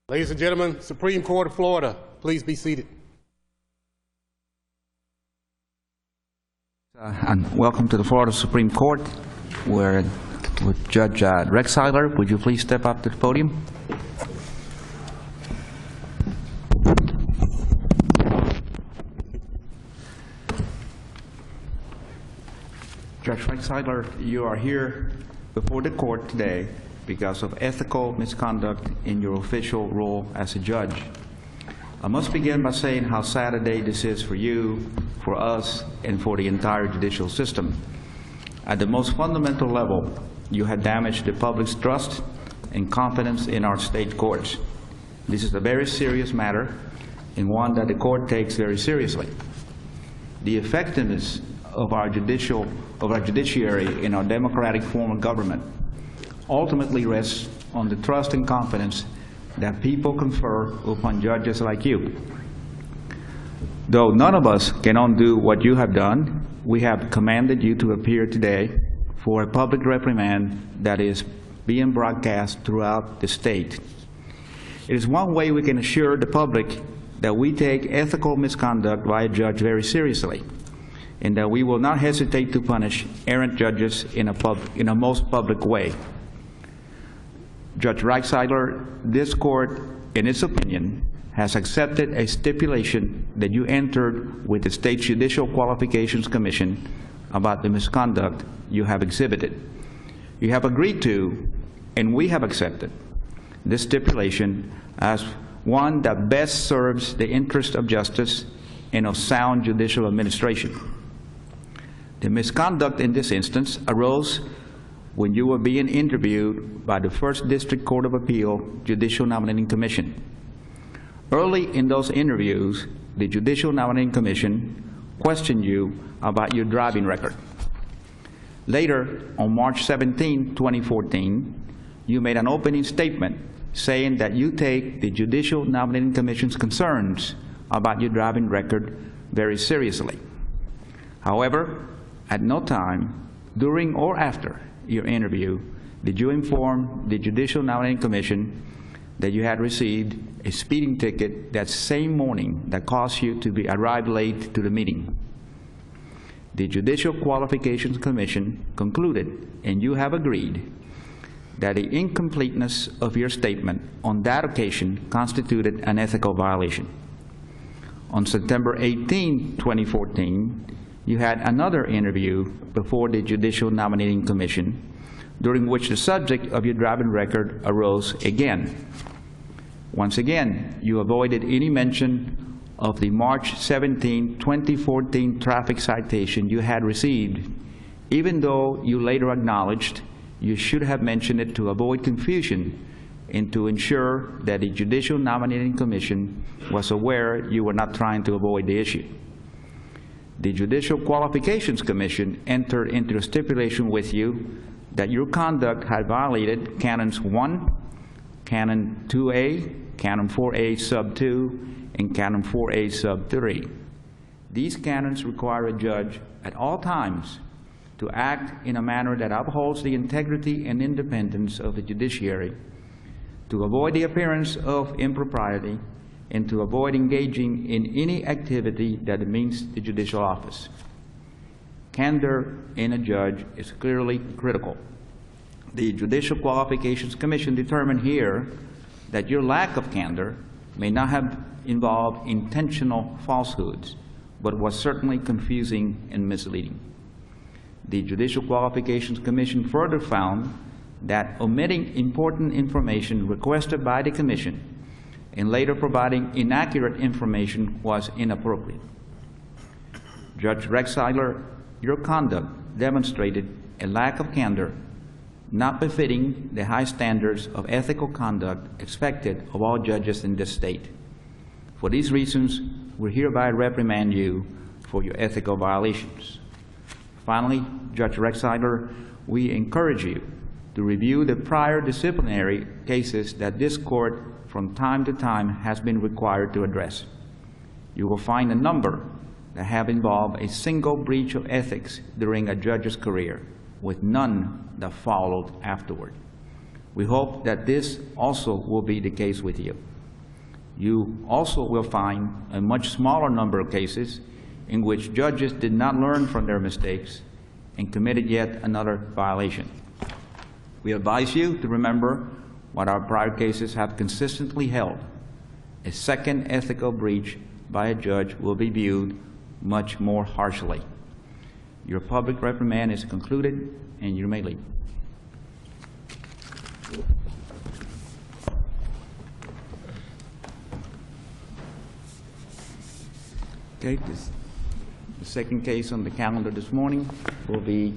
Ladies and gentlemen, Supreme Court of Florida, please be seated. And welcome to the Florida Supreme Court. We're with Judge Recksiedler. Would you please step up to the podium? Judge Recksiedler, you are here before the court today because of ethical misconduct in your official role as a judge. I must begin by saying how sad a day this is for you, for us, and for the entire judicial system. At the most fundamental level, you have damaged the public's trust and confidence in our state courts. This is a very serious matter and one that the court takes very seriously. The effectiveness of our judiciary in our democratic form of government ultimately rests on the trust and confidence that people confer upon judges like you. Though none of us can undo what you have done, we have commanded you to appear today for a public reprimand that is being broadcast throughout the state. It is one way we can assure the public that we take ethical misconduct by a judge very seriously, and that we will not hesitate to punish errant judges in a most public way. Judge Recksiedler, this court, in its opinion, has accepted a stipulation that you entered with the State Judicial Qualifications Commission about the misconduct you have exhibited. You have agreed to, and we have accepted, this stipulation as one that best serves the interest of justice and of sound judicial administration. The misconduct in this instance arose when you were being interviewed by the First District Court of Appeal Judicial Nominating Commission. Early in those interviews, the Judicial Nominating Commission questioned you about your driving record. Later, on March 17, 2014, you made an opening statement saying that you take the Judicial Nominating Commission's concerns about your driving record very seriously. However, at no time, during or after your interview, did you inform the Judicial Nominating Commission that you had received a speeding ticket that same morning that caused you to arrive late to the meeting. The Judicial Qualifications Commission concluded, and you have agreed, that the incompleteness of your statement on that occasion constituted an ethical violation. On September 18, 2014, you had another interview before the Judicial Nominating Commission, during which the subject of your driving record arose again. Once again, you avoided any mention of the March 17, 2014 traffic citation you had received, even though you later acknowledged you should have mentioned it to avoid confusion and to ensure that the Judicial Nominating Commission was aware you were not trying to avoid the issue. The Judicial Qualifications Commission entered into a stipulation with you that your conduct had violated Canons 1, Canon 2A, Canon 4A sub 2, and Canon 4A sub 3. These canons require a judge at all times to act in a manner that upholds the integrity and independence of the judiciary, to avoid the appearance of impropriety, and to avoid engaging in any activity that demeans the judicial office. Candor in a judge is clearly critical. The Judicial Qualifications Commission determined here that your lack of candor may not have involved intentional falsehoods, but was certainly confusing and misleading. The Judicial Qualifications Commission further found that omitting important information requested by the Commission and later providing inaccurate information was inappropriate. Judge Recksiedler, your conduct demonstrated a lack of candor not befitting the high standards of ethical conduct expected of all judges in this state. For these reasons, we hereby reprimand you for your ethical violations. Finally, Judge Recksiedler, we encourage you to review the prior disciplinary cases that this court from time to time has been required to address. You will find a number that have involved a single breach of ethics during a judge's career, with none that followed afterward. We hope that this also will be the case with you. You also will find a much smaller number of cases in which judges did not learn from their mistakes and committed yet another violation. We advise you to remember what our prior cases have consistently held. A second ethical breach by a judge will be viewed much more harshly. Your public reprimand is concluded, and you may leave. Okay, the second case on the calendar this morning will be